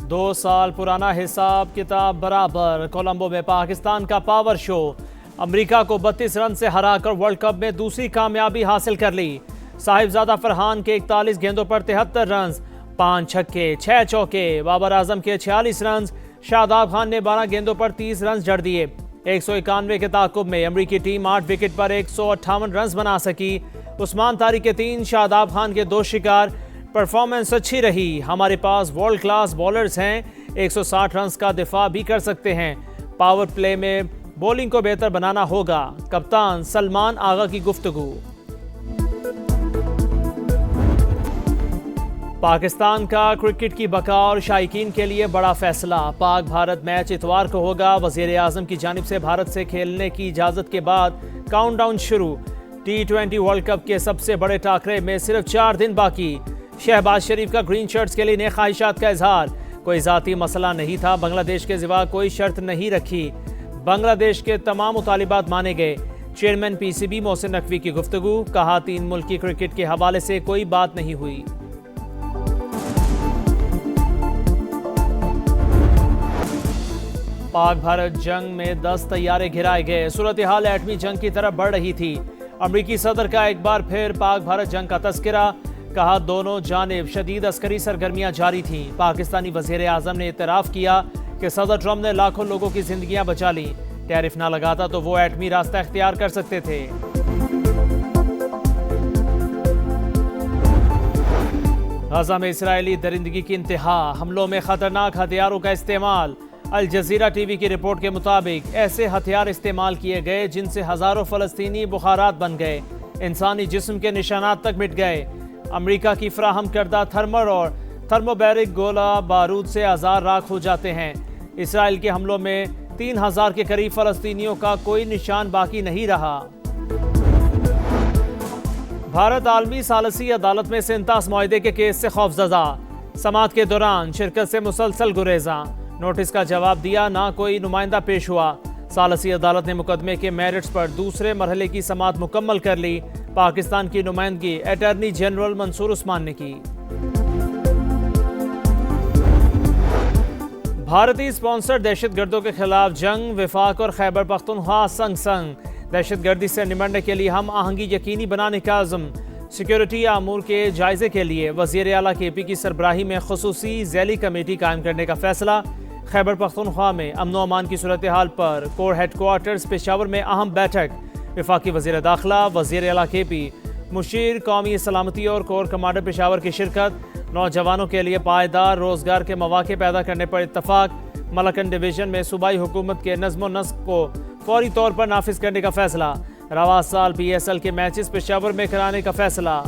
2 साल पुराना हिसाब किताब बराबर। कोलंबो में पाकिस्तान का पावर शो। अमेरिका को 32 रन से हराकर वर्ल्ड कप में दूसरी कामयाबी हासिल कर ली। साहिबजादा फरहान के 41 गेंदों पर 73 रन, 5 छक्के 6 चौके। बाबर आजम के 46 रन। शादाब खान ने 12 गेंदों पर 30 रन जड़ दिए। 191 के ताकुब में अमरीकी टीम 8 विकेट पर 158 रन बना सकी। उस्मान तारिक के 3, शादाब खान के 2 शिकार। परफॉर्मेंस अच्छी रही। हमारे पास वर्ल्ड क्लास बॉलर्स हैं, 160 रन का दिफा भी कर सकते हैं। पावर प्ले में बॉलिंग को बेहतर बनाना होगा। कप्तान सलमान आगा की गुफ्तगू। पाकिस्तान का क्रिकेट की बका और शायकीन के लिए बड़ा फैसला। पाक भारत मैच इतवार को होगा। वजीर आजम की जानिब से भारत से खेलने की इजाज़त के बाद काउंटडाउन शुरू। T20 वर्ल्ड कप के सबसे बड़े टाकरे में सिर्फ 4 दिन बाकी। शहबाज शरीफ का ग्रीन शर्ट्स के लिए नए ख्वाहिशात का इजहार। कोई ज़ाती मसला नहीं था, बांग्लादेश के सिवा कोई शर्त नहीं रखी। बांग्लादेश के तमाम मुतालिबात माने गए। चेयरमैन PCB मोहसिन नकवी की गुफ्तगू। कहा 3 मुल्की क्रिकेट के हवाले से कोई बात नहीं हुई। पाक भारत जंग में 10 तैयारे गिराए गए। सूरत हाल एटमी जंग की तरफ बढ़ रही थी। अमरीकी सदर का एक बार फिर पाक भारत जंग का तस्करा। कहा दोनों जानिब शदीद अस्करी सरगर्मियां जारी थीं। पाकिस्तानी वजीर आजम ने इतराफ़ किया कि सदर ट्रंप ने लाखों लोगों की जिंदगियां बचा ली। टैरिफ ना लगाता तो वो एटमी रास्ता इख्तियार कर सकते थे। गाज़ा में इसराइली दरिंदगी की इंतहा। हमलों में खतरनाक हथियारों का इस्तेमाल। अल जजीरा टीवी की रिपोर्ट के मुताबिक ऐसे हथियार इस्तेमाल किए गए जिनसे हजारों फलस्तीनी बुखारात बन गए। इंसानी जिस्म के निशानात तक मिट गए। अमेरिका की फराहम करदा थर्मल और थर्मोबैरिक गोला बारूद से आज़ार राख हो जाते हैं। इसराइल के हमलों में 3000 के करीब फलस्तीनियों का कोई निशान बाकी नहीं रहा। भारत आलमी सालसी अदालत में सिंतास मुआहदे के केस से खौफजदा। समाअत के दौरान शिरकत से मुसलसल गुरेजा। नोटिस का जवाब दिया, ना कोई नुमाइंदा पेश हुआ। सालसी अदालत ने मुकदमे के मेरिट्स पर दूसरे मरहले की समाअत मुकम्मल कर ली। पाकिस्तान की नुमाइंदगी अटॉर्नी जनरल मंसूर उस्मान ने की। भारतीय स्पॉन्सर दहशतगर्दों के खिलाफ जंग। वफाक और खैबर पख्तूनख्वा संग संग। दहशतगर्दी से निमटने के लिए हम आहंगी यकीनी बनाने का अज़्म। सिक्योरिटी अमूर के जायजे के लिए वज़ीर आला KP की सरबराही में खुसूसी ज़ैली कमेटी कायम करने का फैसला। खैबर पख्तूनख्वा में अमन व अमान की सूरत हाल पर कोर हेडक्वार्टर्स पेशावर में अहम बैठक। वफाकी वज़ीर दाखिला, वज़ीर आला KP, मुशीर कौमी सलामती और कोर कमांडर पेशावर की शिरकत। नौजवानों के लिए पायदार रोजगार के मौके पैदा करने पर इत्तफाक। मलकन डिवीजन में सूबाई हुकूमत के नज़्म व नस्क को फौरी तौर पर नाफिज करने का फैसला। रवा साल PSL के मैचेस पेशावर में कराने का फैसला।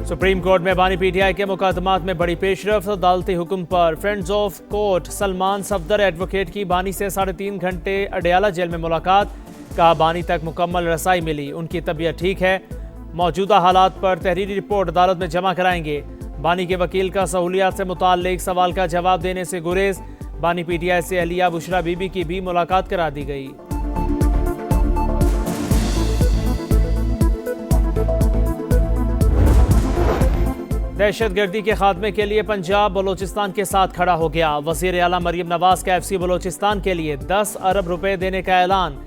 सुप्रीम कोर्ट में बानी PTI के मुकदमात में बड़ी पेशरफ। अदालती हुक्म पर friends of court Salman Safdar advocate की बानी से 3.5 घंटे अडयाला जेल में मुलाकात। कहा बानी तक मुकम्मल रसाई मिली, उनकी तबीयत ठीक है। मौजूदा हालात पर तहरीरी रिपोर्ट अदालत में जमा कराएंगे। बानी के वकील का सहूलियात से मुताल्लिक सवाल का जवाब देने से गुरेज। बानी PTI से अहलिया बुशरा बीबी की भी मुलाकात करा दी गई। दहशतगर्दी के खात्मे के लिए पंजाब बलोचिस्तान के साथ खड़ा हो गया। वज़ीर आला मरियम नवाज का FC बलोचिस्तान के लिए 10 अरब रुपए देने का ऐलान।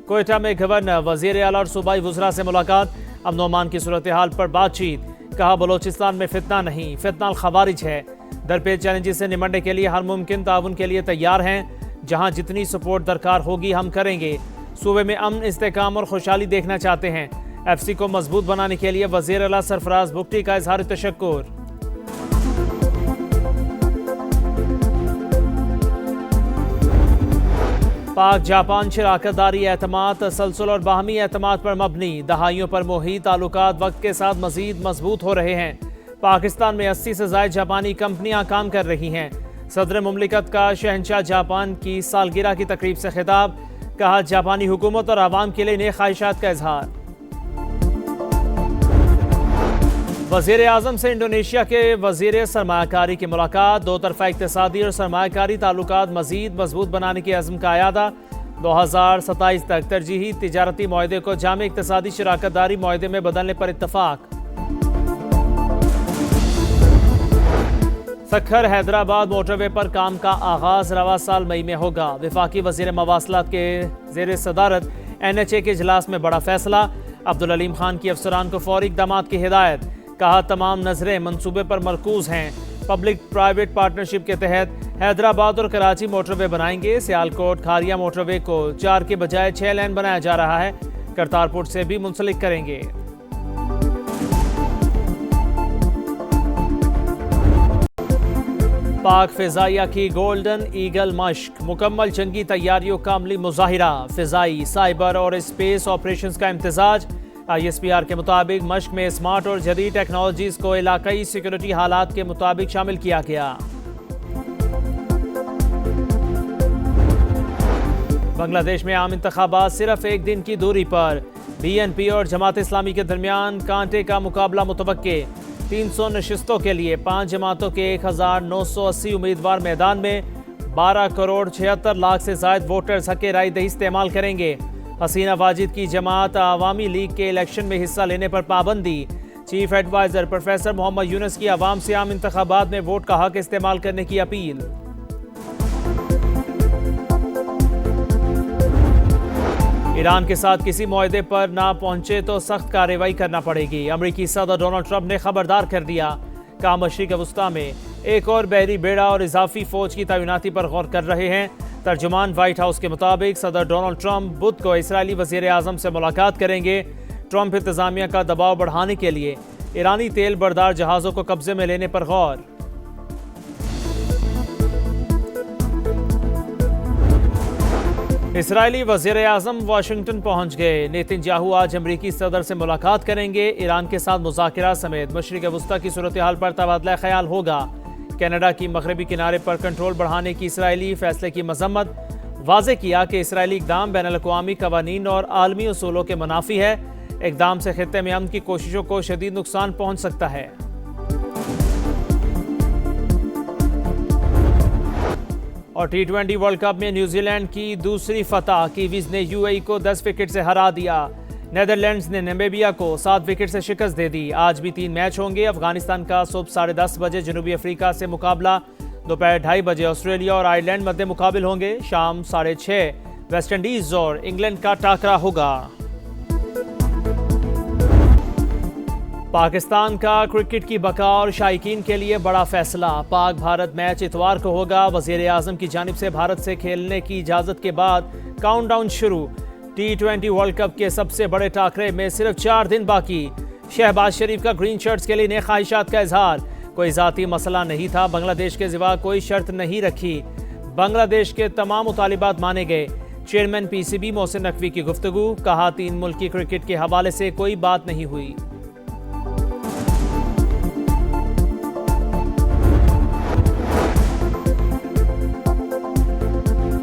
कोयटा में गवर्नर, वज़ीर आला और सूबाई वज़रा से मुलाकात। अमन व अमान की सूरत हाल पर बातचीत। कहा बलोचिस्तान में फितना नहीं, फितना खवारिज है। दरपेश चैलेंजेस से निमटने के लिए हर मुमकिन ताउन के लिए तैयार हैं। जहाँ जितनी सपोर्ट दरकार होगी हम करेंगे। सूबे में अमन, इस्तेकाम और खुशहाली देखना चाहते हैं। FC को मजबूत बनाने के लिए वज़ीर आला सरफराज बुगटी का इजहार तशक्कुर। पाक जापान शराकतदारी एतमाद, तसलसल और बाहमी एतमाद पर मबनी। दहाइयों पर मोही ताल्लुकात वक्त के साथ मजीद मजबूत हो रहे हैं। पाकिस्तान में 80 से ज़ायद जापानी कंपनियां काम कर रही हैं। सदर मुमलिकत का शहंशाह जापान की सालगिरह की तकरीब से खिताब। कहा जापानी हुकूमत और आवाम के लिए नए ख्वाहिशात का इजहार। वज़ीर आज़म से इंडोनेशिया के वज़ीर सरमायाकारी की मुलाकात। दो तरफ़ा इक़्तिसादी और सरमायाकारी ताल्लुकात मज़ीद मजबूत बनाने के अज़्म का अयादा। 2027 तक तरजीही तिजारती मुआहदे को जामे इक़्तिसादी शराकतदारी मुआहदे में बदलने पर इत्तफ़ाक़। सखर हैदराबाद मोटरवे पर काम का आगाज रवा साल मई में होगा। वफाकी वजीर मवासलात के जेर सदारत NHA के इजलास में बड़ा फैसला। अब्दुल अलीम खान की अफसरान को फौरी इक़दामात की हिदायत। कहा तमाम नजरें मंसूबे पर मरकूज हैं। पब्लिक प्राइवेट पार्टनरशिप के तहत हैदराबाद और कराची मोटरवे बनाएंगे। सियालकोट खारिया मोटरवे को 4 के बजाय 6 लेन बनाया जा रहा है। करतारपुर से भी मुंसलिक करेंगे। पाक फिजाइया की गोल्डन ईगल मश्क। मुकम्मल जंगी तैयारियों का अमली मुजाहिरा। फिजाई, साइबर और स्पेस ऑपरेशंस का इम्तिजाज। ISPR के मुताबिक मश्क में स्मार्ट और जदीद टेक्नोलॉजीज को इलाकाई सिक्योरिटी हालात के मुताबिक शामिल किया गया। बांग्लादेश में आम इंतखाबात सिर्फ एक दिन की दूरी पर। BNP और जमात इस्लामी के दरमियान कांटे का मुकाबला मुतवक्के। 300 नशिस्तों के लिए 5 जमातों के 1980 उम्मीदवार मैदान में। 12 करोड़ 76 लाख से जायद वोटर्स हक राय दही इस्तेमाल करेंगे। हसीना वाजिद की जमात अवामी लीग के इलेक्शन में हिस्सा लेने पर पाबंदी। Chief adviser professor Muhammad Yunus की आवाम से आम इंतखाबात में वोट का हक इस्तेमाल करने की अपील। ईरान के साथ किसी मुआहदे पर ना पहुंचे तो सख्त कार्रवाई करना पड़ेगी। अमरीकी सदर डोनाल्ड ट्रंप ने खबरदार कर दिया। कहा मशरिक वस्ता में एक और बहरी बेड़ा और इजाफी फौज की तैनाती पर गौर कर रहे हैं। तर्जुमान व्हाइट हाउस के मुताबिक सदर डोनाल्ड ट्रंप बुध को इसराइली वजीर आजम से मुलाकात करेंगे। ट्रंप इंतजामिया का दबाव बढ़ाने के लिए ईरानी तेल बरदार जहाज़ों को कब्जे में लेने पर गौर। इसराइली वजीर आजम वाशिंगटन पहुंच गए। नेतन्याहू आज अमरीकी सदर से मुलाकात करेंगे। ईरान के साथ मुज़ाकरा समेत मशरिक वस्ता की सूरत हाल पर तबादला ख्याल होगा। कनाडा की मगरबी किनारे पर कंट्रोल बढ़ाने की इसराइली फैसले की मजम्मत। वाज़े किया कि इसराइली इक़दाम बैनुल-अक़वामी कवानीन और आलमी उसूलों के मुनाफी है। इक़दाम से खित्ते में अमन की कोशिशों को शदीद नुकसान पहुंच सकता है। और T20 वर्ल्ड कप में न्यूजीलैंड की दूसरी फतह। कीवीज ने UAE को 10 विकेट से हरा दिया। नेदरलैंड्स ने नामीबिया को 7 विकेट से शिकस्त दे दी। आज भी 3 मैच होंगे। अफगानिस्तान का सुबह 10:30 बजे जनूबी अफ्रीका से मुकाबला। दोपहर 2:30 बजे ऑस्ट्रेलिया और आयरलैंड मध्य मुकाबिल होंगे। शाम 6:30 वेस्ट इंडीज और इंग्लैंड का टाकरा होगा। पाकिस्तान का क्रिकेट की बका और शायकीन के लिए बड़ा फैसला। पाक भारत मैच इतवार को होगा। वजीर आजम की जानिब से भारत से खेलने की इजाज़त के बाद काउंटडाउन शुरू। T20 वर्ल्ड कप के सबसे बड़े टाकरे में सिर्फ 4 दिन बाकी। शहबाज शरीफ का ग्रीन शर्ट्स के लिए नए ख्वाहिशात का इजहार। कोई ज़ाती मसला नहीं था। बांग्लादेश के सिवा कोई शर्त नहीं रखी। बांग्लादेश के तमाम मुतालिबात माने गए। चेयरमैन PCB मोहसिन नकवी की गुफ्तगू। कहा 3 मुल्की क्रिकेट के हवाले से कोई बात नहीं हुई।